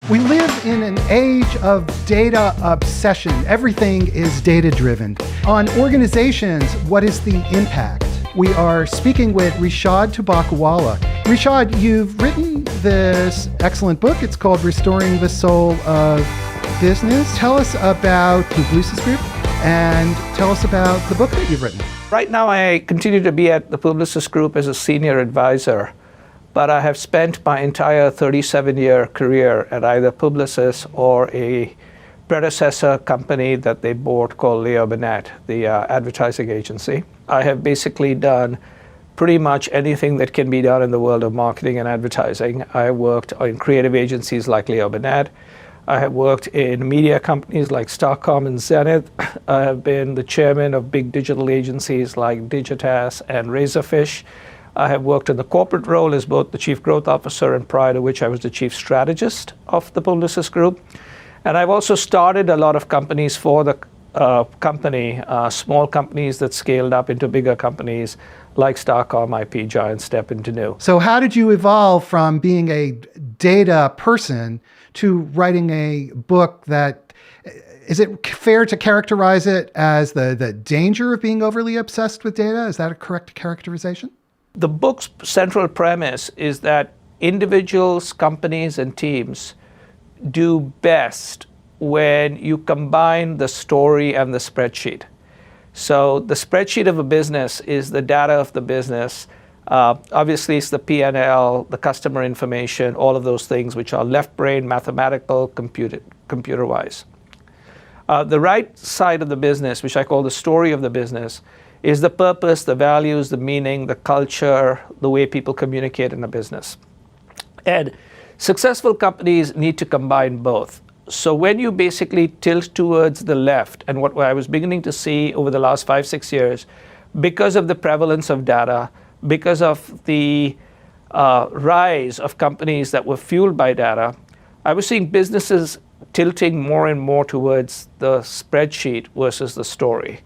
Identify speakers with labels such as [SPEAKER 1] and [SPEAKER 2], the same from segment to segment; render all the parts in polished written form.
[SPEAKER 1] We live in an age of data obsession. Everything is data-driven. On organizations, what is the impact? We are speaking with Rishad Tobaccowala. Rishad, you've written this excellent book. It's called Restoring the Soul of Business. Tell us about Publicis Group and tell us about the book that you've written.
[SPEAKER 2] Right now, I continue to be at the Publicis Group as a senior advisor, but I have spent my entire 37-year career at either Publicis or a predecessor company that they bought called Leo Burnett, the advertising agency. I have basically done pretty much anything that can be done in the world of marketing and advertising. I worked in creative agencies like Leo Burnett. I have worked in media companies like Starcom and Zenith. I have been the chairman of big digital agencies like Digitas and Razorfish. I have worked in the corporate role as both the chief growth officer and prior to which I was the chief strategist of the Publicis Group. And I've also started a lot of companies for the company, small companies that scaled up into bigger companies like Starcom, IP, Giant, Step into New.
[SPEAKER 1] So how did you evolve from being a data person to writing a book that, is it fair to characterize it as the danger of being overly obsessed with data? Is that a correct characterization?
[SPEAKER 2] The book's central premise is that individuals, companies, and teams do best when you combine the story and the spreadsheet. So the spreadsheet of a business is the data of the business. Obviously, it's the P&L, the customer information, all of those things which are left brain, mathematical, computer-wise. The right side of the business, which I call the story of the business, is the purpose, the values, the meaning, the culture, the way people communicate in a business. And successful companies need to combine both. So when you basically tilt towards the left, and what I was beginning to see over the last 5-6 years, because of the prevalence of data, because of the rise of companies that were fueled by data, I was seeing businesses tilting more and more towards the spreadsheet versus the story.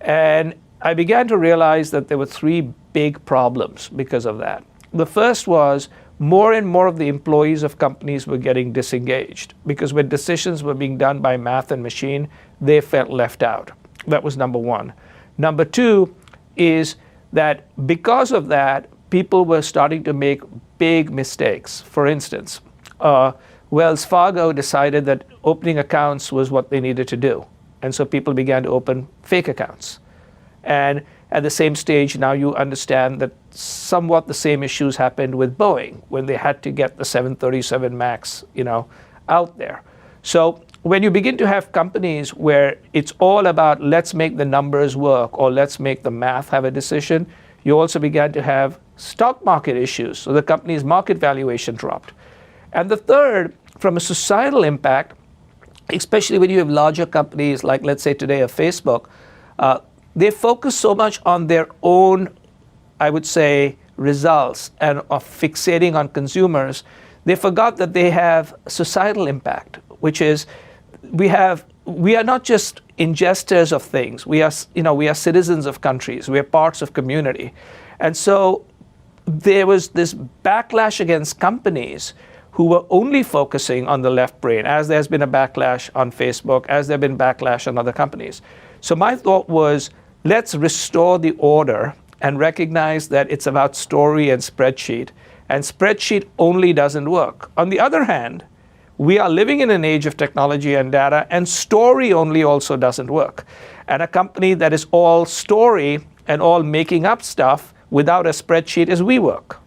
[SPEAKER 2] And I began to realize that there were three big problems because of that. The first was more and more of the employees of companies were getting disengaged because when decisions were being done by math and machine, they felt left out. That was number one. Number two is that because of that, people were starting to make big mistakes. For instance, Wells Fargo decided that opening accounts was what they needed to do. And so people began to open fake accounts. And at the same stage, now you understand that somewhat the same issues happened with Boeing when they had to get the 737 MAX, out there. So when you begin to have companies where it's all about let's make the numbers work or let's make the math have a decision, you also began to have stock market issues. So the company's market valuation dropped. And the third, from a societal impact, especially when you have larger companies like, let's say today, a Facebook, they focus so much on their own, I would say, results and of fixating on consumers, they forgot that they have societal impact, which is we are not just ingesters of things. We are citizens of countries. We are parts of community. And so there was this backlash against companies who were only focusing on the left brain, as there's been a backlash on Facebook, as there's been backlash on other companies. So my thought was, let's restore the order and recognize that it's about story and spreadsheet. And spreadsheet only doesn't work. On the other hand, we are living in an age of technology and data, and story only also doesn't work. And a company that is all story and all making up stuff without a spreadsheet is WeWork,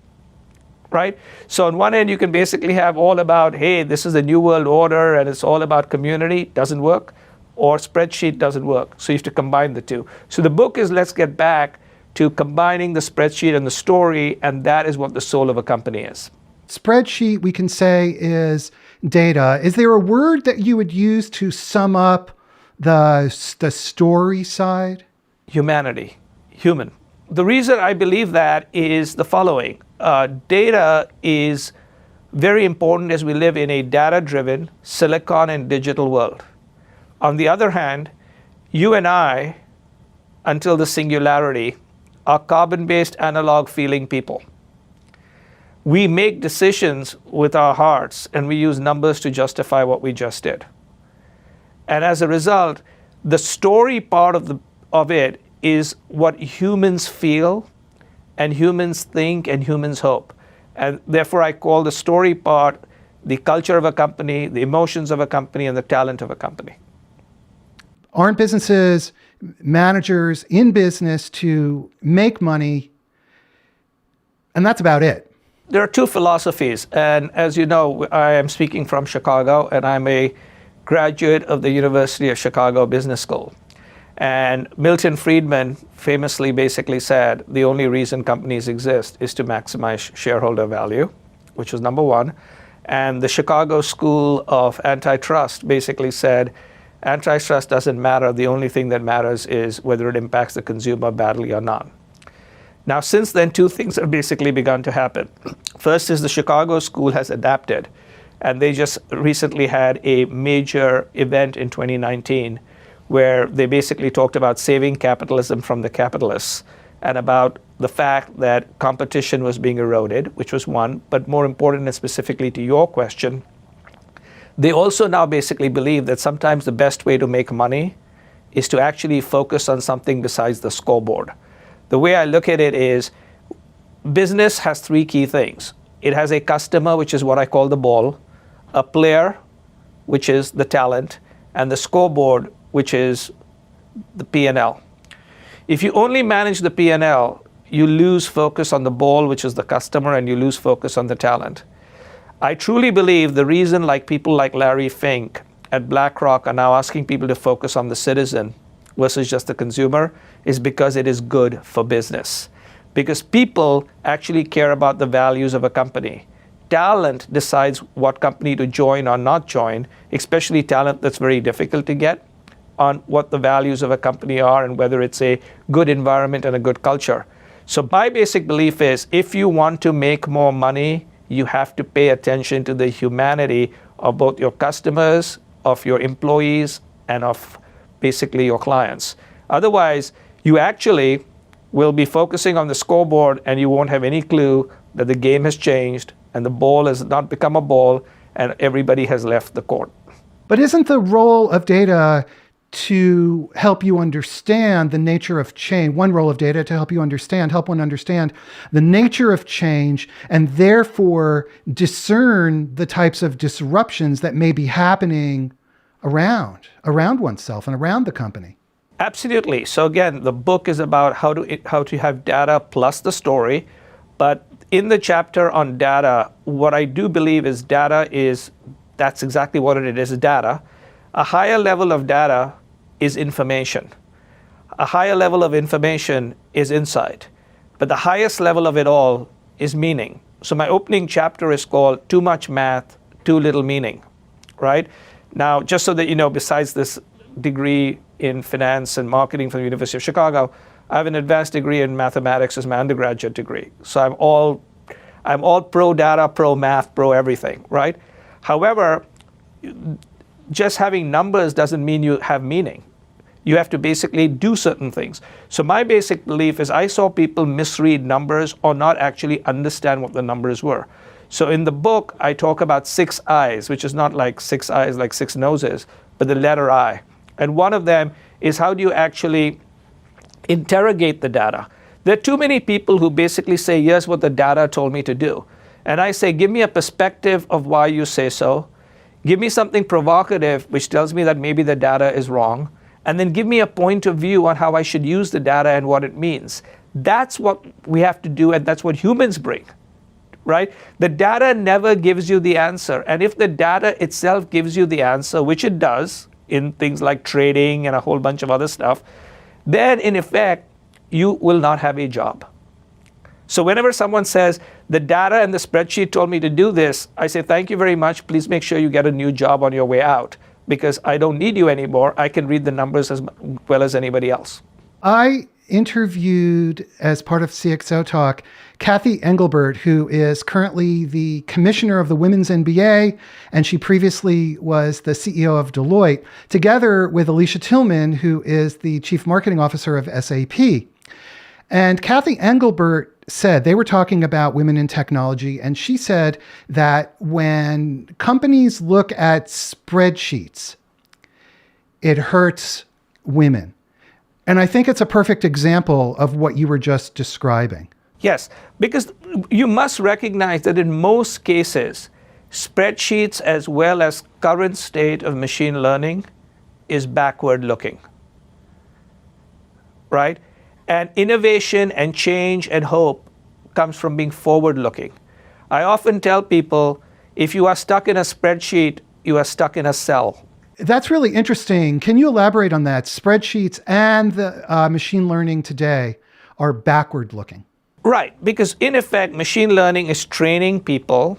[SPEAKER 2] right? So on one end, you can basically have all about, hey, this is the new world order, and it's all about community, doesn't work. Or spreadsheet doesn't work. So you have to combine the two. So the book is let's get back to combining the spreadsheet and the story, and that is what the soul of a company is.
[SPEAKER 1] Spreadsheet, we can say, is data. Is there a word that you would use to sum up the story side?
[SPEAKER 2] Humanity, human. The reason I believe that is the following. Data is very important as we live in a data-driven silicon and digital world. On the other hand, you and I, until the singularity, are carbon-based analog feeling people. We make decisions with our hearts, and we use numbers to justify what we just did. And as a result, the story part of it is what humans feel, and humans think, and humans hope. And therefore, I call the story part the culture of a company, the emotions of a company, and the talent of a company.
[SPEAKER 1] Aren't businesses, managers in business to make money, and that's about it?
[SPEAKER 2] There are two philosophies, and as you know, I am speaking from Chicago, and I'm a graduate of the University of Chicago Business School. And Milton Friedman famously basically said, the only reason companies exist is to maximize shareholder value, which was number one. And the Chicago School of Antitrust basically said, antitrust doesn't matter. The only thing that matters is whether it impacts the consumer badly or not. Now, since then, two things have basically begun to happen. First is the Chicago School has adapted, and they just recently had a major event in 2019 where they basically talked about saving capitalism from the capitalists and about the fact that competition was being eroded, which was one, but more important and specifically to your question, they also now basically believe that sometimes the best way to make money is to actually focus on something besides the scoreboard. The way I look at it is business has three key things. It has a customer, which is what I call the ball, a player, which is the talent, and the scoreboard, which is the P&L. If you only manage the P&L, you lose focus on the ball, which is the customer, and you lose focus on the talent. I truly believe the reason people like Larry Fink at BlackRock are now asking people to focus on the citizen versus just the consumer is because it is good for business. Because people actually care about the values of a company. Talent decides what company to join or not join, especially talent that's very difficult to get, on what the values of a company are and whether it's a good environment and a good culture. So my basic belief is if you want to make more money, you have to pay attention to the humanity of both your customers, of your employees, and of basically your clients. Otherwise, you actually will be focusing on the scoreboard and you won't have any clue that the game has changed and the ball has not become a ball and everybody has left the court.
[SPEAKER 1] But isn't the role of data to help you understand the nature of change, one role of data to help one understand the nature of change and therefore discern the types of disruptions that may be happening around oneself and around the company?
[SPEAKER 2] Absolutely. So again, the book is about how to have data plus the story. But in the chapter on data, what I do believe is that's exactly what it is, data. A higher level of data is information. A higher level of information is insight. But the highest level of it all is meaning. So my opening chapter is called Too Much Math, Too Little Meaning, right? Now, just so that you know, besides this degree in finance and marketing from the University of Chicago, I have an advanced degree in mathematics as my undergraduate degree. So I'm all pro data, pro math, pro everything, right? However, just having numbers doesn't mean you have meaning. You have to basically do certain things. So my basic belief is I saw people misread numbers or not actually understand what the numbers were. So in the book, I talk about 6 eyes, which is not like 6 eyes like 6 noses, but the letter I. And one of them is how do you actually interrogate the data? There are too many people who basically say, here's what the data told me to do. And I say, give me a perspective of why you say so. Give me something provocative, which tells me that maybe the data is wrong. And then give me a point of view on how I should use the data and what it means. That's what we have to do, and that's what humans bring, right? The data never gives you the answer. And if the data itself gives you the answer, which it does in things like trading and a whole bunch of other stuff, then in effect, you will not have a job. So whenever someone says, the data and the spreadsheet told me to do this, I say, thank you very much. Please make sure you get a new job on your way out because I don't need you anymore. I can read the numbers as well as anybody else.
[SPEAKER 1] I interviewed, as part of CxOTalk, Kathy Engelbert, who is currently the commissioner of the Women's NBA, and she previously was the CEO of Deloitte, together with Alicia Tillman, who is the chief marketing officer of SAP. And Kathy Engelbert said, they were talking about women in technology, and she said that when companies look at spreadsheets, it hurts women. And I think it's a perfect example of what you were just describing.
[SPEAKER 2] Yes, because you must recognize that in most cases, spreadsheets as well as current state of machine learning is backward looking, right? And innovation and change and hope comes from being forward looking. I often tell people, if you are stuck in a spreadsheet, you are stuck in a cell.
[SPEAKER 1] That's really interesting. Can you elaborate on that? Spreadsheets and the machine learning today are backward looking.
[SPEAKER 2] Right, because in effect, machine learning is training people,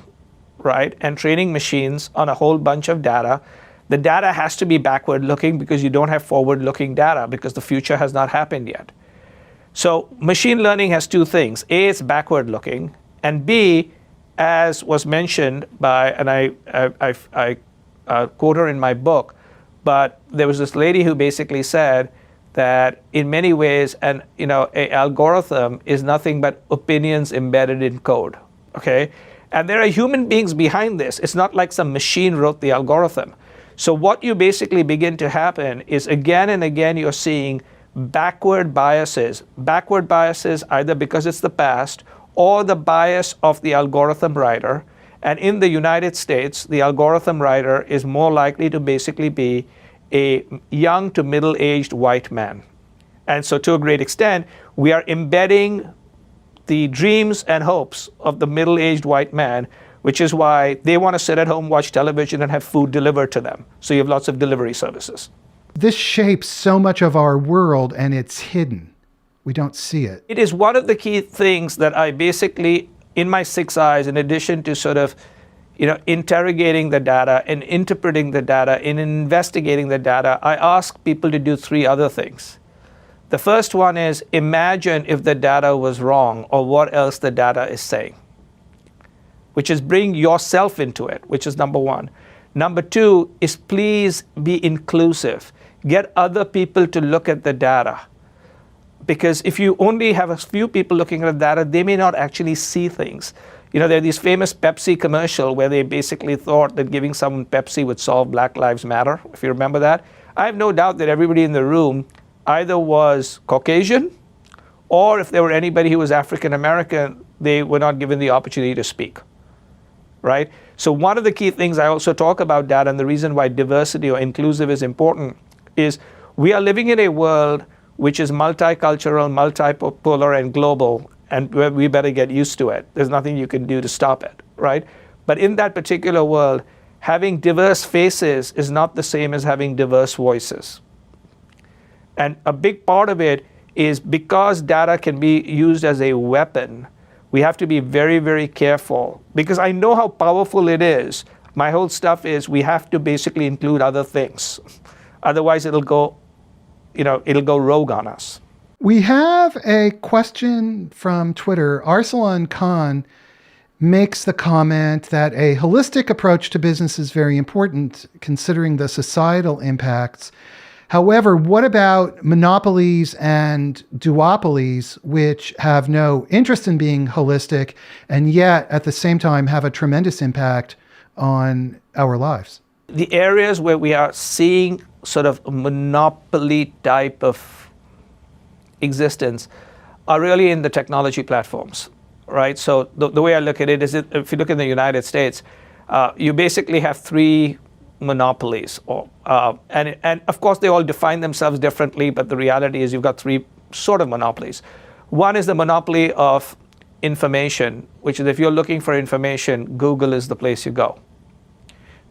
[SPEAKER 2] right, and training machines on a whole bunch of data. The data has to be backward looking because you don't have forward looking data because the future has not happened yet. So machine learning has two things. A, it's backward looking, and B, as was mentioned by, and I quote her in my book, but there was this lady who basically said that in many ways, an algorithm is nothing but opinions embedded in code, okay? And there are human beings behind this. It's not like some machine wrote the algorithm. So what you basically begin to happen is again and again you're seeing backward biases either because it's the past or the bias of the algorithm writer. And in the United States, the algorithm writer is more likely to basically be a young to middle-aged white man. And so to a great extent, we are embedding the dreams and hopes of the middle-aged white man, which is why they want to sit at home, watch television, and have food delivered to them. So you have lots of delivery services.
[SPEAKER 1] This shapes so much of our world, and it's hidden. We don't see it.
[SPEAKER 2] It is one of the key things that I basically, in my 6 eyes, in addition to sort of interrogating the data and interpreting the data and investigating the data, I ask people to do 3 other things. The first one is imagine if the data was wrong or what else the data is saying, which is bring yourself into it, which is number 1. Number 2 is please be inclusive. Get other people to look at the data. Because if you only have a few people looking at the data, they may not actually see things. There are these famous Pepsi commercial where they basically thought that giving someone Pepsi would solve Black Lives Matter, if you remember that. I have no doubt that everybody in the room either was Caucasian or if there were anybody who was African American, they were not given the opportunity to speak, right? So one of the key things I also talk about data, and the reason why diversity or inclusive is important, is we are living in a world which is multicultural, multipolar, and global, and we better get used to it. There's nothing you can do to stop it, right? But in that particular world, having diverse faces is not the same as having diverse voices. And a big part of it is because data can be used as a weapon, we have to be very, very careful. Because I know how powerful it is. My whole stuff is we have to basically include other things. Otherwise, it'll go rogue on us.
[SPEAKER 1] We have a question from Twitter. Arsalan Khan makes the comment that a holistic approach to business is very important, considering the societal impacts. However, what about monopolies and duopolies, which have no interest in being holistic and yet at the same time have a tremendous impact on our lives?
[SPEAKER 2] The areas where we are seeing sort of a monopoly type of existence are really in the technology platforms, right? So the way I look at it is if you look in the United States, you basically have 3 monopolies, and of course they all define themselves differently, but the reality is you've got 3 sort of monopolies. One is the monopoly of information, which is if you're looking for information, Google is the place you go.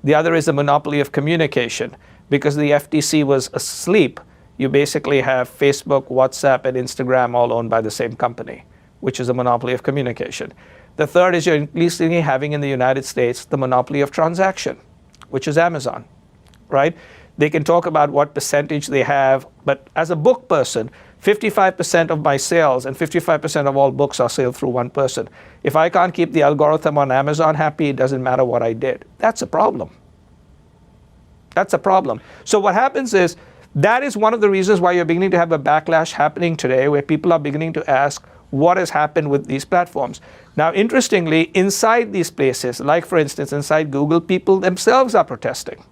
[SPEAKER 2] The other is the monopoly of communication. Because the FTC was asleep, you basically have Facebook, WhatsApp, and Instagram all owned by the same company, which is a monopoly of communication. The third is you're increasingly having in the United States the monopoly of transaction, which is Amazon, right? They can talk about what percentage they have, but as a book person, 55% of my sales and 55% of all books are sold through one person. If I can't keep the algorithm on Amazon happy, it doesn't matter what I did. That's a problem. That's a problem. So what happens is That is one of the reasons why you're beginning to have a backlash happening today, where people are beginning to ask what has happened with these platforms. Now, interestingly, inside these places, like for instance, inside Google, people themselves are protesting,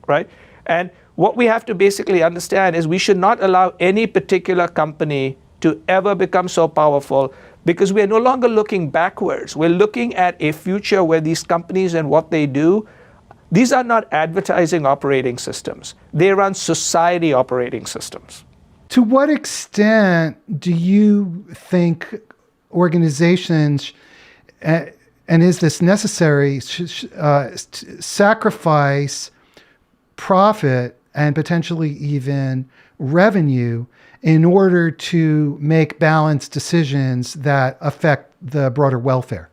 [SPEAKER 2] right? And what we have to basically understand is we should not allow any particular company to ever become so powerful, because we are no longer looking backwards. We're looking at a future where these companies and what they do, these are not advertising operating systems. They run society operating systems.
[SPEAKER 1] To what extent do you think organizations, and is this necessary, sacrifice profit and potentially even revenue in order to make balanced decisions that affect the broader welfare?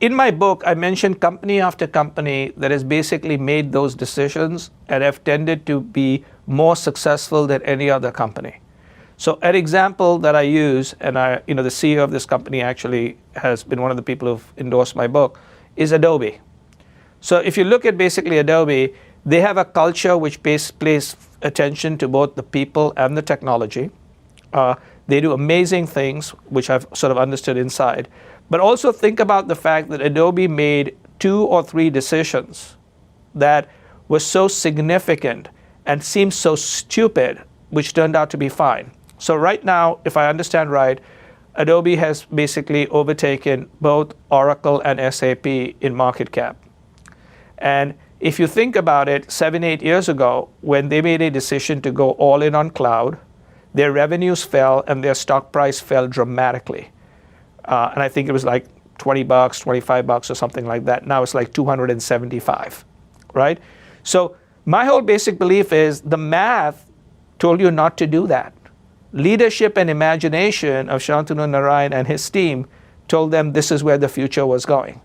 [SPEAKER 2] In my book, I mentioned company after company that has basically made those decisions and have tended to be more successful than any other company. So an example that I use, and the CEO of this company actually has been one of the people who've endorsed my book, is Adobe. So if you look at basically Adobe, they have a culture which pays attention to both the people and the technology. They do amazing things, which I've sort of understood inside. But also think about the fact that Adobe made 2 or 3 decisions that were so significant and seemed so stupid, which turned out to be fine. So right now, if I understand right, Adobe has basically overtaken both Oracle and SAP in market cap. And if you think about it, 7-8 years ago, when they made a decision to go all in on cloud, their revenues fell and their stock price fell dramatically. And I think it was like $20, $25 or something like that. Now it's like 275, right? So my whole basic belief is the math told you not to do that. Leadership and imagination of Shantanu Narayan and his team told them this is where the future was going.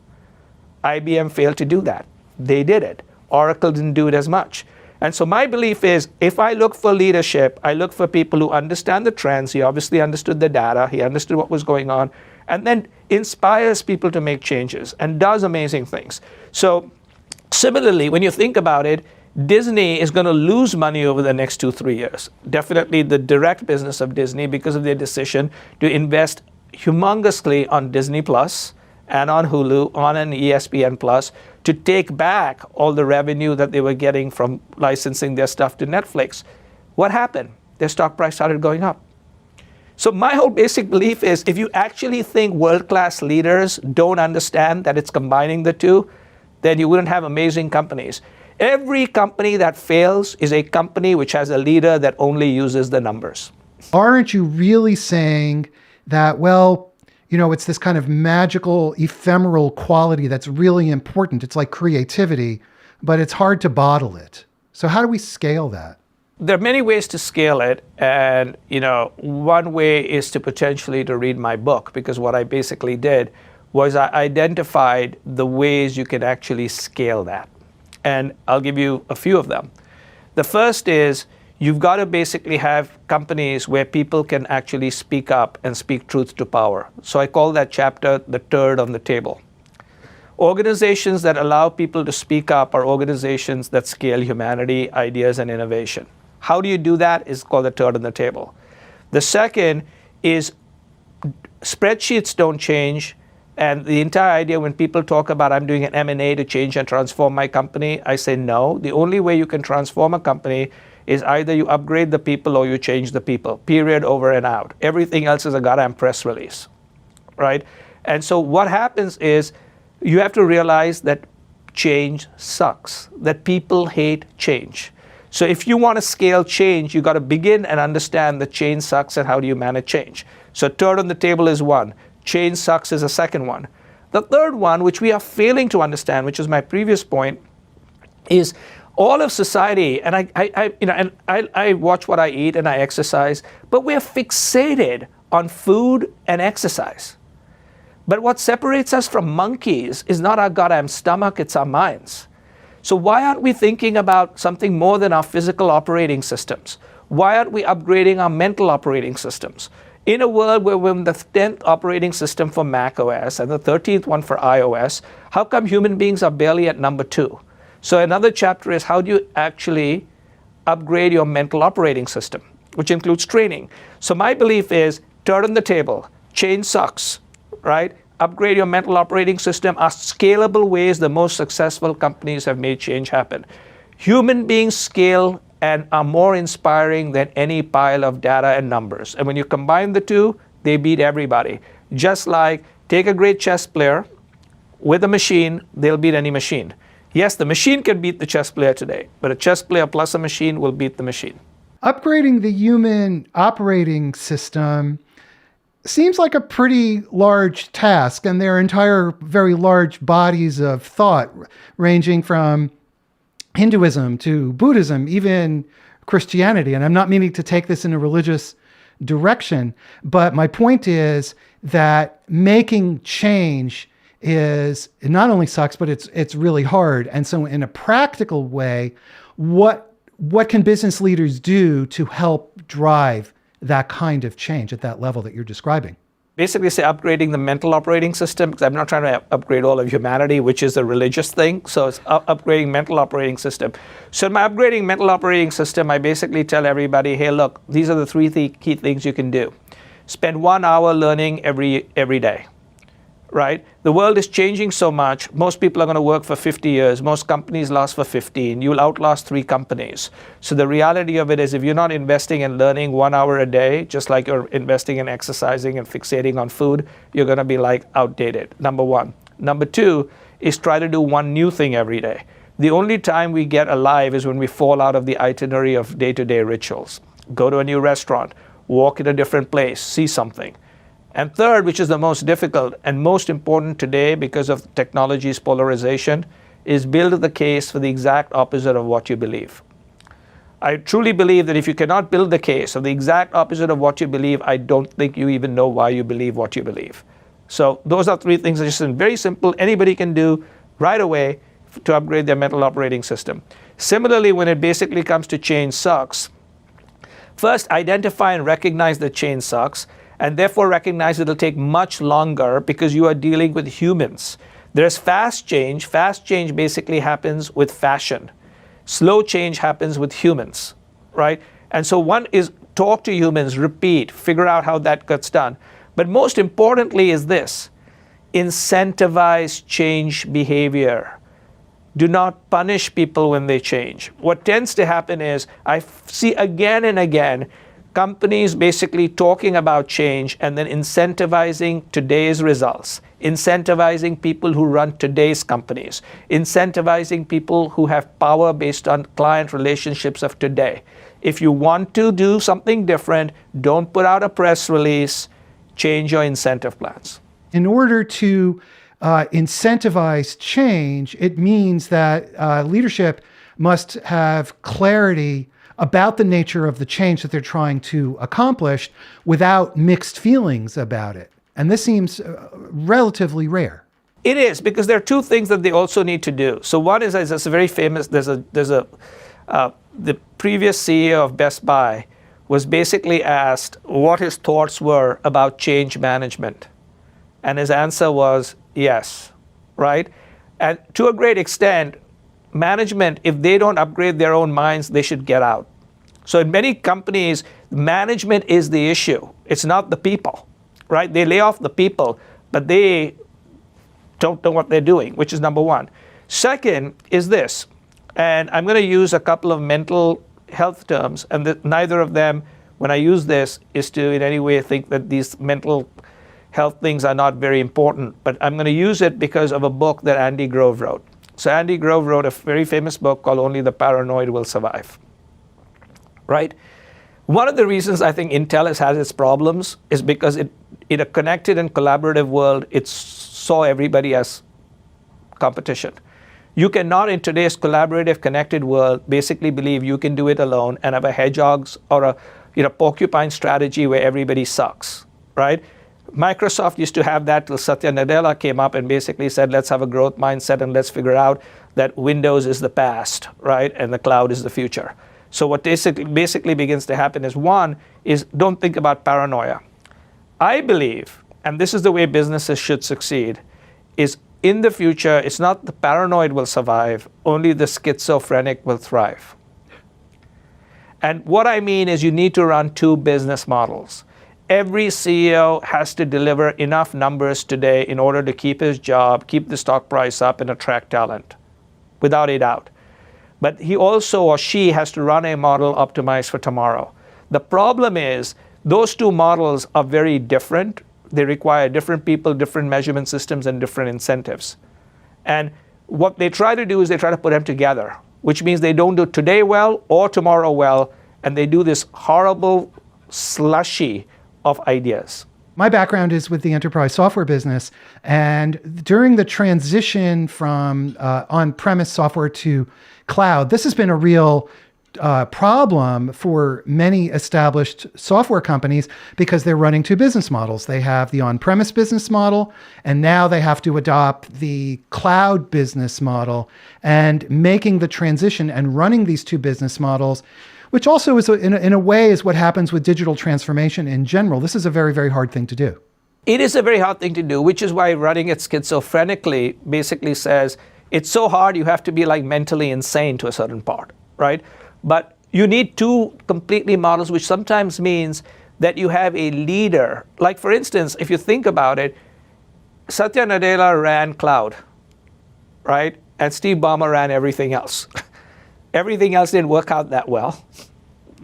[SPEAKER 2] IBM failed to do that. They did it. Oracle didn't do it as much. And so my belief is, if I look for leadership, I look for people who understand the trends. He obviously understood the data. He understood what was going on, and then inspires people to make changes and does amazing things. So similarly, when you think about it, Disney is going to lose money over the next 2-3 years. Definitely the direct business of Disney, because of their decision to invest humongously on Disney Plus and on Hulu, on an ESPN Plus, to take back all the revenue that they were getting from licensing their stuff to Netflix. What happened? Their stock price started going up. So my whole basic belief is, if you actually think world-class leaders don't understand that it's combining the two, then you wouldn't have amazing companies. Every company that fails is a company which has a leader that only uses the numbers.
[SPEAKER 1] Aren't you really saying that, it's this kind of magical, ephemeral quality that's really important? It's like creativity, but it's hard to bottle it. So how do we scale that?
[SPEAKER 2] There are many ways to scale it, and one way is to potentially to read my book, because what I basically did was I identified the ways you can actually scale that. And I'll give you a few of them. The first is, you've got to basically have companies where people can actually speak up and speak truth to power. So I call that chapter the turd on the table. Organizations that allow people to speak up are organizations that scale humanity, ideas, and innovation. How do you do that is called the turd on the table. The second is, spreadsheets don't change. And the entire idea, when people talk about I'm doing an M&A to change and transform my company, I say no. The only way you can transform a company is either you upgrade the people or you change the people, period, over and out. Everything else is a goddamn press release, right? And so what happens is, you have to realize that change sucks, that people hate change. So if you want to scale change, you got to begin and understand that change sucks and how do you manage change. So turd on the table is one. Change sucks is a second one. The third one, which we are failing to understand, which is my previous point, is all of society, and I watch what I eat and I exercise, but we're fixated on food and exercise. But what separates us from monkeys is not our goddamn stomach, it's our minds. So why aren't we thinking about something more than our physical operating systems? Why aren't we upgrading our mental operating systems? In a world where we're in the 10th operating system for Mac OS and the 13th one for iOS, how come human beings are barely at number 2? So another chapter is, how do you actually upgrade your mental operating system, which includes training. So my belief is turn on the table, change sucks, right? Upgrade your mental operating system are scalable ways the most successful companies have made change happen. Human beings scale and are more inspiring than any pile of data and numbers. And when you combine the two, they beat everybody. Just like take a great chess player with a machine, they'll beat any machine. Yes, the machine can beat the chess player today, but a chess player plus a machine will beat the machine.
[SPEAKER 1] Upgrading the human operating system seems like a pretty large task, and there are entire, very large bodies of thought ranging from Hinduism to Buddhism, even Christianity. And I'm not meaning to take this in a religious direction, but my point is that making change is, it not only sucks, but it's really hard. And so in a practical way, what can business leaders do to help drive that kind of change at that level that you're describing?
[SPEAKER 2] Basically say upgrading the mental operating system, because I'm not trying to upgrade all of humanity, which is a religious thing. So it's upgrading mental operating system. So in my upgrading mental operating system, I basically tell everybody, hey, look, these are the three key things you can do. Spend 1 hour learning every day, right? The world is changing so much. Most people are going to work for 50 years. Most companies last for 15. You'll outlast 3 companies. So the reality of it is if you're not investing in learning 1 hour a day, just like you're investing in exercising and fixating on food, you're going to be like outdated, number one. Number two is try to do one new thing every day. The only time we get alive is when we fall out of the itinerary of day-to-day rituals. Go to a new restaurant, walk in a different place, see something. And third, which is the most difficult and most important today because of technology's polarization, is build the case for the exact opposite of what you believe. I truly believe that if you cannot build the case of the exact opposite of what you believe, I don't think you even know why you believe what you believe. So those are 3 things that are just very simple. Anybody can do right away to upgrade their mental operating system. Similarly, when it basically comes to change sucks, first identify and recognize that change sucks, and therefore recognize it'll take much longer because you are dealing with humans. There's fast change. Fast change basically happens with fashion. Slow change happens with humans, right? And so one is talk to humans, repeat, figure out how that gets done. But most importantly is this: incentivize change behavior. Do not punish people when they change. What tends to happen is I see again and again companies basically talking about change and then incentivizing today's results, incentivizing people who run today's companies, incentivizing people who have power based on client relationships of today. If you want to do something different, don't put out a press release, change your incentive plans.
[SPEAKER 1] In order to incentivize change, it means that leadership must have clarity about the nature of the change that they're trying to accomplish without mixed feelings about it. And this seems relatively rare.
[SPEAKER 2] It is, because there are 2 things that they also need to do. So one is a very famous, the previous CEO of Best Buy was basically asked what his thoughts were about change management. And his answer was yes, right? And to a great extent, management, if they don't upgrade their own minds, they should get out. So in many companies, management is the issue. It's not the people, right? They lay off the people, but they don't know what they're doing, which is number one. Second is this, and I'm going to use a couple of mental health terms, and neither of them, when I use this, is to in any way think that these mental health things are not very important, but I'm going to use it because of a book that Andy Grove wrote. So Andy Grove wrote a very famous book called Only the Paranoid Will Survive, right? One of the reasons I think Intel has had its problems is because in a connected and collaborative world, it saw everybody as competition. You cannot, in today's collaborative, connected world, basically believe you can do it alone and have a hedgehogs or a porcupine strategy where everybody sucks, right? Microsoft used to have that till Satya Nadella came up and basically said, let's have a growth mindset and let's figure out that Windows is the past, right? And the cloud is the future. So what basically begins to happen is, one is don't think about paranoia. I believe, and this is the way businesses should succeed, is in the future, it's not the paranoid will survive, only the schizophrenic will thrive. And what I mean is you need to run two business models. Every CEO has to deliver enough numbers today in order to keep his job, keep the stock price up, and attract talent, without a doubt. But he also or she has to run a model optimized for tomorrow. The problem is those two models are very different. They require different people, different measurement systems, and different incentives. And what they try to do is they try to put them together, which means they don't do today well or tomorrow well, and they do this horrible slushy of ideas.
[SPEAKER 1] My background is with the enterprise software business, and during the transition from on-premise software to cloud, this has been a real problem for many established software companies because they're running two business models. They have the on-premise business model, and now they have to adopt the cloud business model, and making the transition and running these two business models, which also is, in a way, is what happens with digital transformation in general. This is a very, very hard thing to do.
[SPEAKER 2] It is a very hard thing to do, which is why running it schizophrenically basically says it's so hard you have to be like mentally insane to a certain part, right? But you need two completely models, which sometimes means that you have a leader. Like, for instance, if you think about it, Satya Nadella ran cloud, right? And Steve Ballmer ran everything else. Everything else didn't work out that well.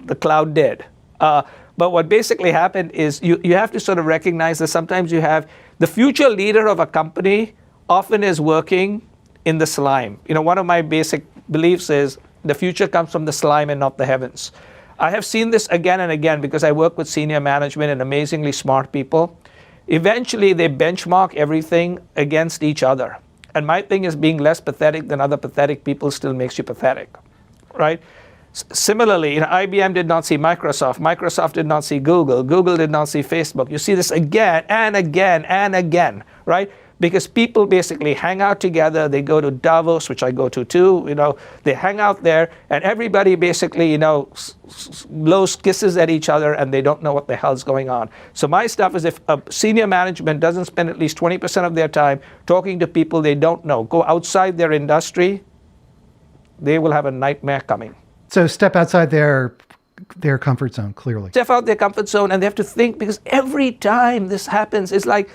[SPEAKER 2] The cloud did. But what basically happened is you have to sort of recognize that sometimes you have the future leader of a company often is working in the slime. You know, one of my basic beliefs is the future comes from the slime and not the heavens. I have seen this again and again because I work with senior management and amazingly smart people. Eventually, they benchmark everything against each other. And my thing is being less pathetic than other pathetic people still makes you pathetic. Right? Similarly, IBM did not see Microsoft. Microsoft did not see Google. Google did not see Facebook. You see this again and again and again, right? Because people basically hang out together. They go to Davos, which I go to too. They hang out there, and everybody basically, blows kisses at each other, and they don't know what the hell's going on. So my stuff is, if a senior management doesn't spend at least 20% of their time talking to people they don't know, go outside their industry, they will have a nightmare coming.
[SPEAKER 1] So step outside their comfort zone, clearly.
[SPEAKER 2] Step out their comfort zone, and they have to think, because every time this happens, it's like,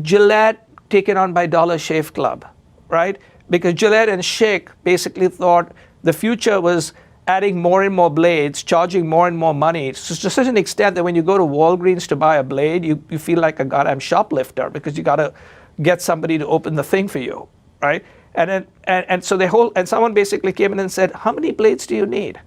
[SPEAKER 2] Gillette taken on by Dollar Shave Club, right? Because Gillette and Schick basically thought the future was adding more and more blades, charging more and more money, to such an extent that when you go to Walgreens to buy a blade, you feel like a goddamn shoplifter because you got to get somebody to open the thing for you, right? And so someone basically came in and said, how many blades do you need?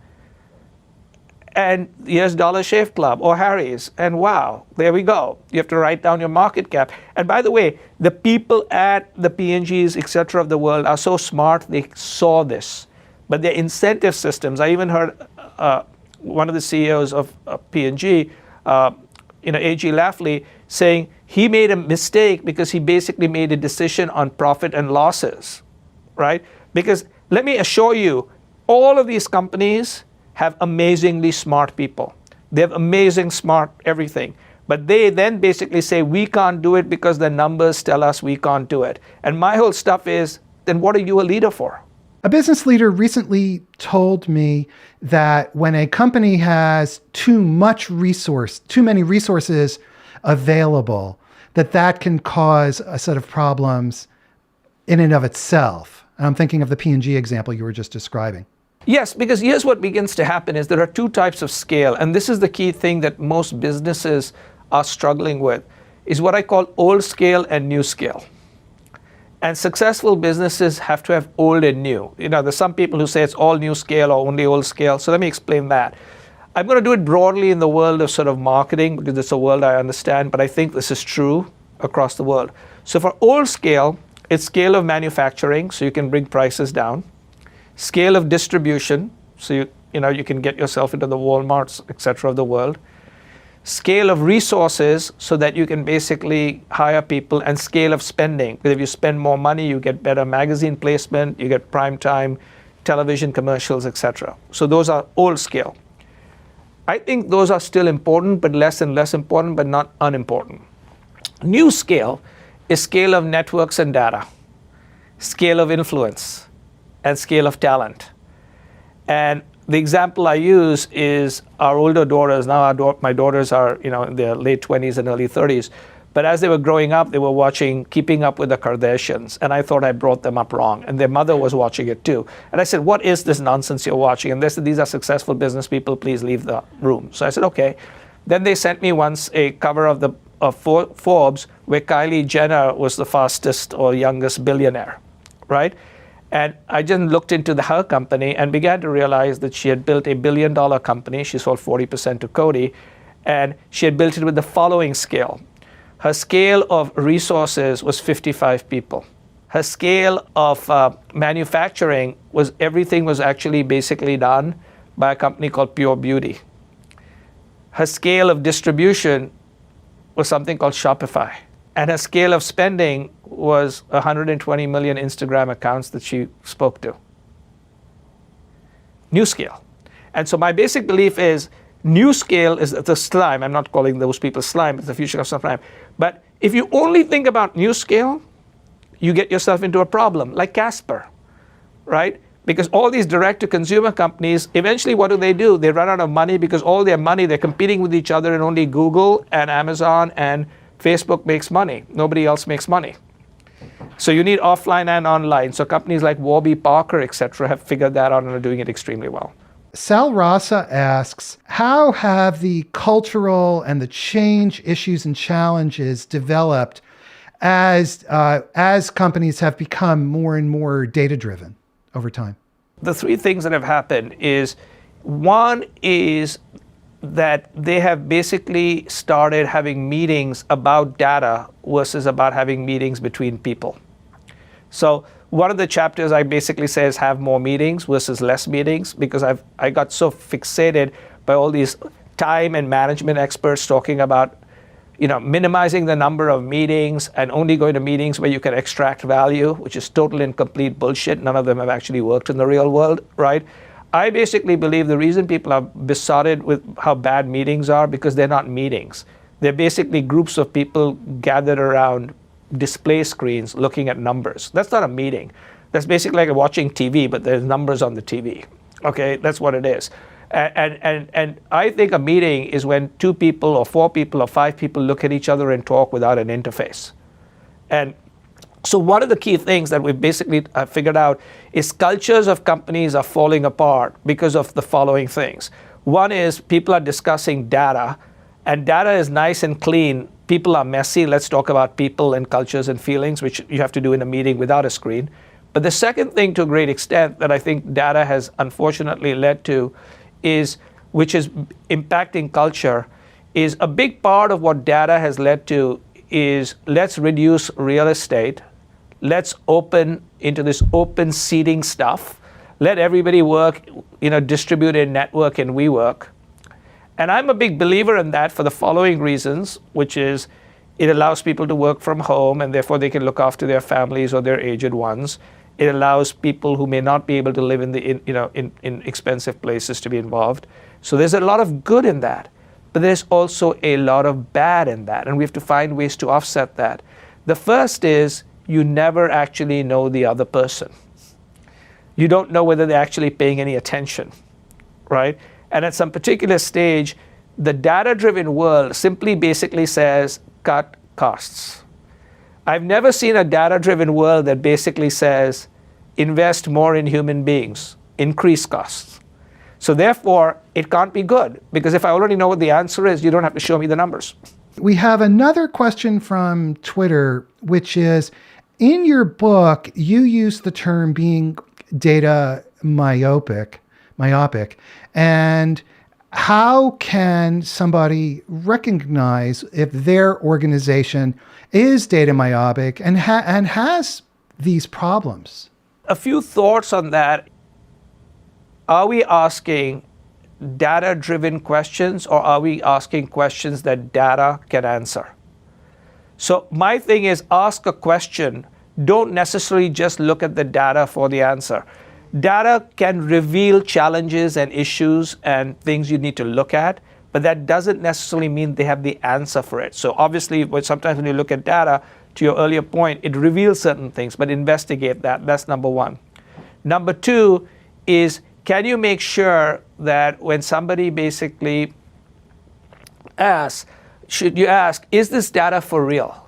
[SPEAKER 2] And here's Dollar Shave Club or Harry's, and wow, there we go. You have to write down your market cap. And by the way, the people at the P&Gs, et cetera, of the world are so smart, they saw this. But their incentive systems, I even heard one of the CEOs of P&G, A.G. Lafley, saying he made a mistake because he basically made a decision on profit and losses, right? Because let me assure you, all of these companies have amazingly smart people. They have amazing smart everything. But they then basically say, we can't do it because the numbers tell us we can't do it. And my whole stuff is, then what are you a leader for?
[SPEAKER 1] A business leader recently told me that when a company has too many resources available, that can cause a set of problems in and of itself. And I'm thinking of the P&G example you were just describing.
[SPEAKER 2] Yes, because here's what begins to happen is there are two types of scale, and this is the key thing that most businesses are struggling with, is what I call old scale and new scale. And successful businesses have to have old and new. There's some people who say it's all new scale or only old scale, so let me explain that. I'm going to do it broadly in the world of sort of marketing, because it's a world I understand, but I think this is true across the world. So for old scale, it's scale of manufacturing, so you can bring prices down. Scale of distribution, so you can get yourself into the Walmarts, et cetera, of the world. Scale of resources, so that you can basically hire people, and scale of spending. Because if you spend more money, you get better magazine placement, you get prime time, television commercials, et cetera. So those are old scale. I think those are still important, but less and less important, but not unimportant. New scale is scale of networks and data, scale of influence, and scale of talent. And the example I use is our older daughters. Now my daughters are, in their late 20s and early 30s. But as they were growing up, they were watching Keeping Up with the Kardashians. And I thought I brought them up wrong. And their mother was watching it too. And I said, what is this nonsense you're watching? And they said, these are successful business people. Please leave the room. So I said, okay. Then they sent me once a cover of Forbes where Kylie Jenner was the fastest or youngest billionaire, right? And I just looked into her company and began to realize that she had built $1 billion company. She sold 40% to Coty. And she had built it with the following scale. Her scale of resources was 55 people. Her scale of manufacturing was everything was actually basically done by a company called Pure Beauty. Her scale of distribution was something called Shopify. And her scale of spending was 120 million Instagram accounts that she spoke to. New scale. And so my basic belief is new scale is the slime. I'm not calling those people slime, it's the future of slime. But if you only think about new scale, you get yourself into a problem, like Casper, right? Because all these direct-to-consumer companies, eventually what do? They run out of money because all their money, they're competing with each other, and only Google and Amazon and Facebook makes money. Nobody else makes money. So you need offline and online. So companies like Warby Parker, et cetera, have figured that out and are doing it extremely well.
[SPEAKER 1] Sal Rasa asks, how have the cultural and the change issues and challenges developed as companies have become more and more data-driven over time?
[SPEAKER 2] The three things that have happened is, one is that they have basically started having meetings about data versus about having meetings between people. So one of the chapters I basically say is have more meetings versus less meetings, because I got so fixated by all these time and management experts talking about minimizing the number of meetings and only going to meetings where you can extract value, which is total and complete bullshit. None of them have actually worked in the real world, right? I basically believe the reason people are besotted with how bad meetings are because they're not meetings. They're basically groups of people gathered around display screens looking at numbers. That's not a meeting. That's basically like watching TV, but there's numbers on the TV. Okay, that's what it is. And I think a meeting is when 2 people or 4 people or 5 people look at each other and talk without an interface. And so one of the key things that we've basically figured out is cultures of companies are falling apart because of the following things. One is people are discussing data, and data is nice and clean. People are messy. Let's talk about people and cultures and feelings, which you have to do in a meeting without a screen. But the second thing, to a great extent, that I think data has unfortunately led to is, which is impacting culture, is a big part of what data has led to is let's reduce real estate. Let's open into this open seating stuff. Let everybody work in a distributed network and WeWork. And I'm a big believer in that for the following reasons, which is it allows people to work from home and therefore they can look after their families or their aged ones. It allows people who may not be able to live in expensive places to be involved. So there's a lot of good in that, but there's also a lot of bad in that, and we have to find ways to offset that. The first is you never actually know the other person. You don't know whether they're actually paying any attention, right? And at some particular stage, the data-driven world simply basically says cut costs. I've never seen a data-driven world that basically says invest more in human beings, increase costs. So therefore, it can't be good, because if I already know what the answer is, you don't have to show me the numbers.
[SPEAKER 1] We have another question from Twitter, which is, in your book, you use the term being data myopic, and how can somebody recognize if their organization is data myopic and has these problems?
[SPEAKER 2] A few thoughts on that. Are we asking data-driven questions, or are we asking questions that data can answer? So my thing is, ask a question. Don't necessarily just look at the data for the answer. Data can reveal challenges and issues and things you need to look at, but that doesn't necessarily mean they have the answer for it. So obviously, sometimes when you look at data, to your earlier point, it reveals certain things, but investigate that. That's number one. Number two is, can you make sure that when somebody basically asks, should you ask, is this data for real?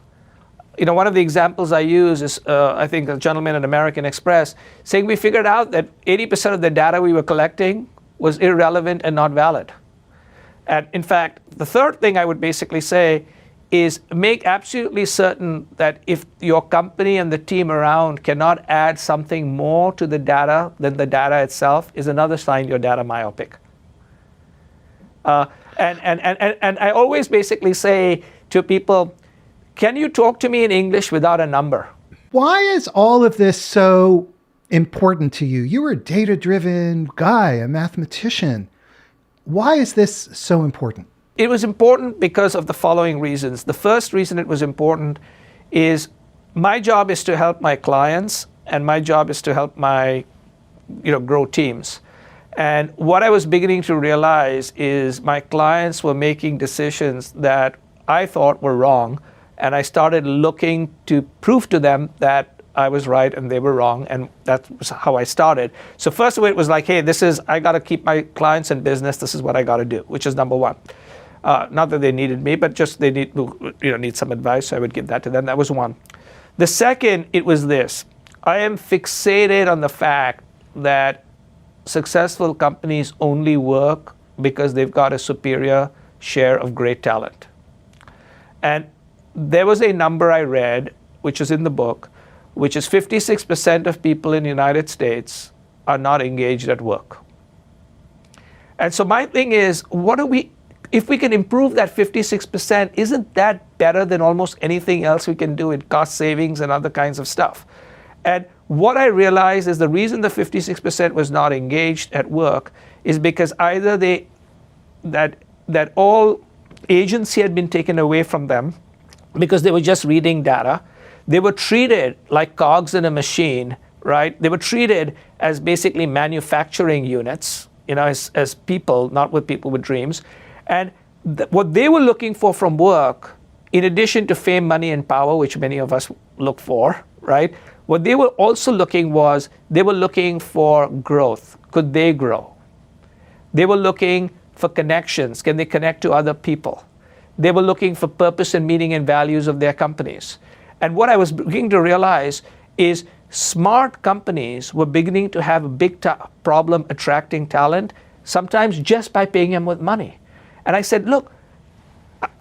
[SPEAKER 2] One of the examples I use is, I think a gentleman at American Express saying we figured out that 80% of the data we were collecting was irrelevant and not valid. And in fact, the third thing I would basically say is make absolutely certain that if your company and the team around cannot add something more to the data than the data itself is another sign you're data myopic. And I always basically say to people, can you talk to me in English without a number?
[SPEAKER 1] Why is all of this so important to you? You were a data-driven guy, a mathematician. Why is this so important?
[SPEAKER 2] It was important because of the following reasons. The first reason it was important is my job is to help my clients, and my job is to help my grow teams. And what I was beginning to realize is my clients were making decisions that I thought were wrong, and I started looking to prove to them that I was right and they were wrong, and that was how I started. So first of all, it was like, hey, I got to keep my clients in business. This is what I got to do, which is number one. Not that they needed me, but just they need some advice, so I would give that to them. That was one. The second, it was this. I am fixated on the fact that successful companies only work because they've got a superior share of great talent. And there was a number I read, which is in the book, which is 56% of people in the United States are not engaged at work. And so my thing is, if we can improve that 56%, isn't that better than almost anything else we can do in cost savings and other kinds of stuff? And what I realized is the reason the 56% was not engaged at work is because either that all agency had been taken away from them because they were just reading data. They were treated like cogs in a machine, right? They were treated as basically manufacturing units, as people, not with people with dreams. And what they were looking for from work, in addition to fame, money, and power, which many of us look for, right? What they were also looking for growth. Could they grow? They were looking for connections. Can they connect to other people? They were looking for purpose and meaning and values of their companies. And what I was beginning to realize is smart companies were beginning to have a big problem attracting talent, sometimes just by paying them with money. And I said, look,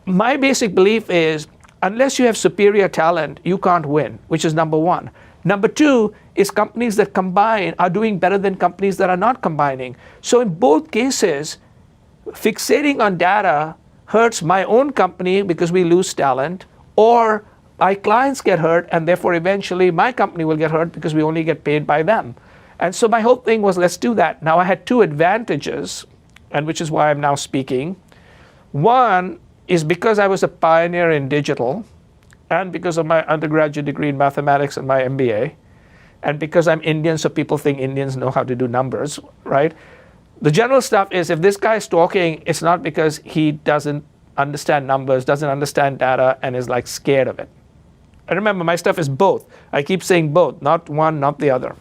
[SPEAKER 2] my basic belief is unless you have superior talent, you can't win, which is number one. Number two is companies that combine are doing better than companies that are not combining. So in both cases, fixating on data hurts my own company because we lose talent, or my clients get hurt, and therefore eventually my company will get hurt because we only get paid by them. And so my whole thing was, let's do that. Now I had two advantages, and which is why I'm now speaking. One is because I was a pioneer in digital, and because of my undergraduate degree in mathematics and my MBA, and because I'm Indian, so people think Indians know how to do numbers, right? The general stuff is if this guy's talking, it's not because he doesn't understand numbers, doesn't understand data, and is like scared of it. And remember, my stuff is both. I keep saying both, not one, not the other.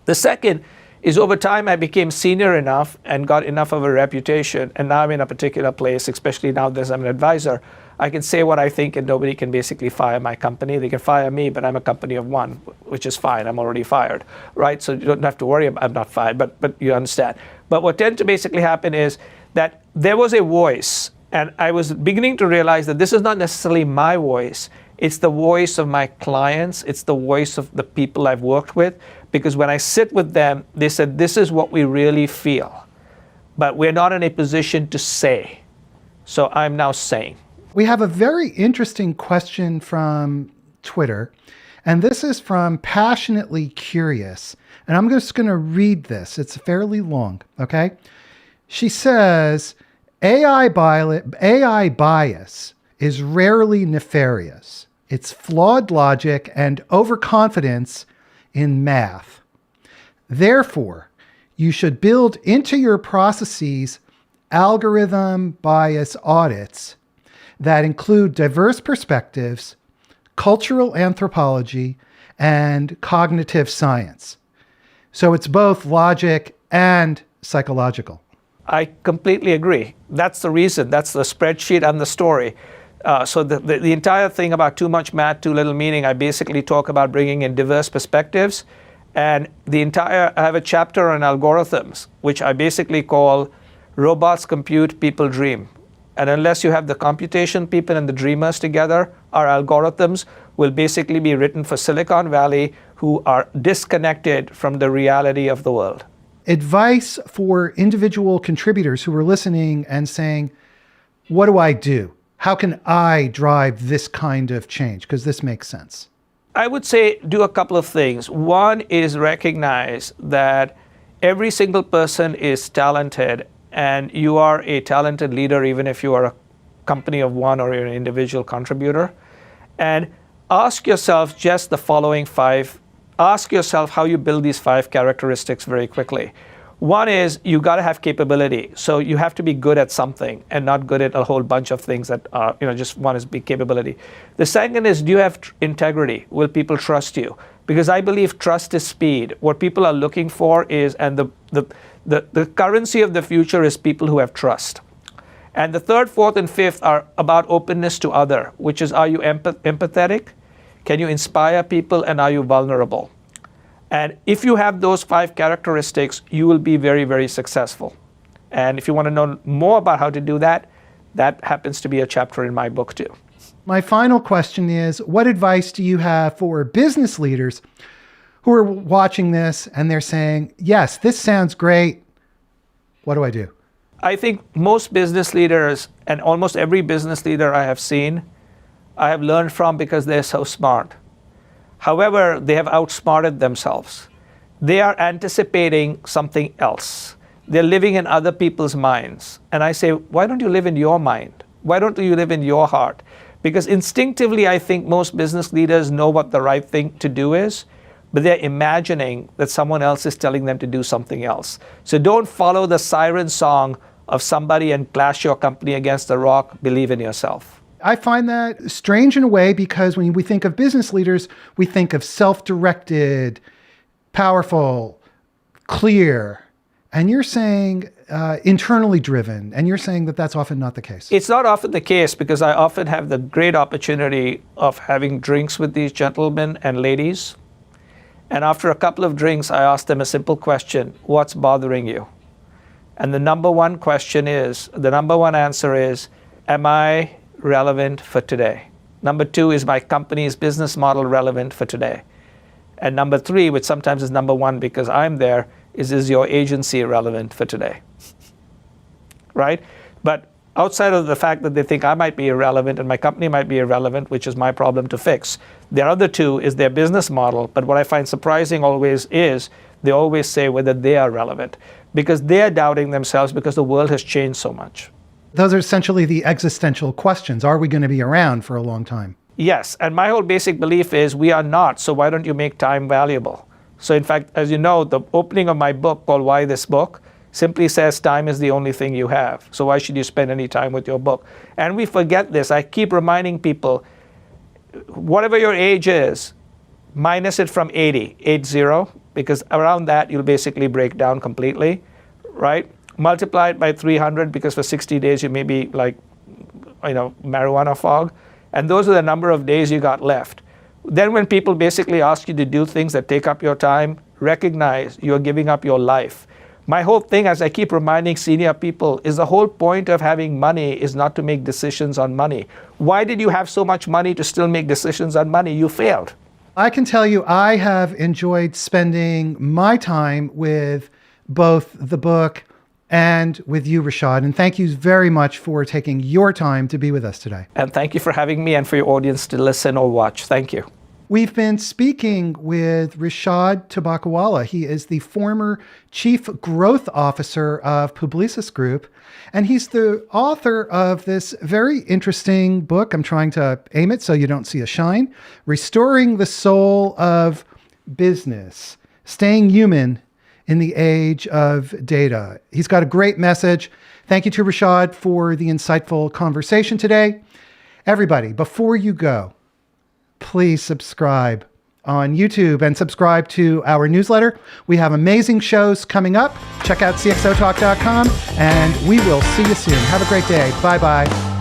[SPEAKER 2] The second is over time I became senior enough and got enough of a reputation, and now I'm in a particular place, especially now that I'm an advisor, I can say what I think and nobody can basically fire my company. They can fire me, but I'm a company of one, which is fine. I'm already fired, right? So you don't have to worry I'm not fired, but you understand. But what tends to basically happen is that there was a voice, and I was beginning to realize that this is not necessarily my voice. It's the voice of my clients. It's the voice of the people I've worked with. Because when I sit with them, they said, this is what we really feel. But we're not in a position to say. So I'm now saying.
[SPEAKER 1] We have a very interesting question from Twitter. And this is from Passionately Curious. And I'm just going to read this. It's fairly long, okay? She says, AI bias is rarely nefarious. It's flawed logic and overconfidence in math. Therefore, you should build into your processes algorithm bias audits that include diverse perspectives, cultural anthropology, and cognitive science. So it's both logic and psychological.
[SPEAKER 2] I completely agree. That's the reason. That's the spreadsheet and the story. So the entire thing about too much math, too little meaning, I basically talk about bringing in diverse perspectives. And I have a chapter on algorithms, which I basically call robots compute, people dream. And unless you have the computation people and the dreamers together, our algorithms will basically be written for Silicon Valley, who are disconnected from the reality of the world.
[SPEAKER 1] Advice for individual contributors who are listening and saying, what do I do? How can I drive this kind of change? Because this makes sense.
[SPEAKER 2] I would say do a couple of things. One is recognize that every single person is talented, and you are a talented leader even if you are a company of one or you're an individual contributor. And ask yourself just the following 5. Ask yourself how you build these 5 characteristics very quickly. One is you got to have capability. So you have to be good at something and not good at a whole bunch of things that are, just one is big capability. The second is, do you have integrity? Will people trust you? Because I believe trust is speed. What people are looking for is, and the currency of the future is people who have trust. And the third, fourth, and fifth are about openness to other, which is, are you empathetic? Can you inspire people? And are you vulnerable? And if you have those 5 characteristics, you will be very, very successful. And if you want to know more about how to do that, that happens to be a chapter in my book too.
[SPEAKER 1] My final question is, what advice do you have for business leaders who are watching this and they're saying, yes, this sounds great. What do I do?
[SPEAKER 2] I think most business leaders, and almost every business leader I have seen, I have learned from because they're so smart. However, they have outsmarted themselves. They are anticipating something else. They're living in other people's minds. And I say, why don't you live in your mind? Why don't you live in your heart? Because instinctively, I think most business leaders know what the right thing to do is, but they're imagining that someone else is telling them to do something else. So don't follow the siren song of somebody and clash your company against a rock. Believe in yourself.
[SPEAKER 1] I find that strange in a way, because when we think of business leaders, we think of self-directed, powerful, clear, and you're saying internally driven, and you're saying that that's often not the case.
[SPEAKER 2] It's not often the case, because I often have the great opportunity of having drinks with these gentlemen and ladies. And after a couple of drinks, I ask them a simple question: what's bothering you? And the number one answer is, am I relevant for today? Number 2 is, my company's business model relevant for today? And number 3, which sometimes is number 1 because I'm there, is your agency relevant for today? Right? But outside of the fact that they think I might be irrelevant and my company might be irrelevant, which is my problem to fix, the other 2 is their business model. But what I find surprising always is they always say whether they are relevant, because they're doubting themselves because the world has changed so much.
[SPEAKER 1] Those are essentially the existential questions. Are we going to be around for a long time?
[SPEAKER 2] Yes, and my whole basic belief is we are not, so why don't you make time valuable? So in fact, as you know, the opening of my book called Why This Book simply says time is the only thing you have. So why should you spend any time with your book? And we forget this. I keep reminding people, whatever your age is, minus it from 80, because around that you'll basically break down completely, right? Multiply it by 300, because for 60 days you may be like, marijuana fog. And those are the number of days you got left. Then when people basically ask you to do things that take up your time, recognize you're giving up your life. My whole thing, as I keep reminding senior people, is the whole point of having money is not to make decisions on money. Why did you have so much money to still make decisions on money? You failed.
[SPEAKER 1] I can tell you I have enjoyed spending my time with both the book and with you, Rishad. And thank you very much for taking your time to be with us today.
[SPEAKER 2] And thank you for having me and for your audience to listen or watch. Thank you.
[SPEAKER 1] We've been speaking with Rishad Tobaccowala. He is the former Chief Growth Officer of Publicis Group, and he's the author of this very interesting book. I'm trying to aim it so you don't see a shine. Restoring the Soul of Business, Staying Human in the Age of Data. He's got a great message. Thank you to Rishad for the insightful conversation today. Everybody, before you go, please subscribe on YouTube and subscribe to our newsletter. We have amazing shows coming up. Check out CxOTalk.com, and we will see you soon. Have a great day. Bye-bye.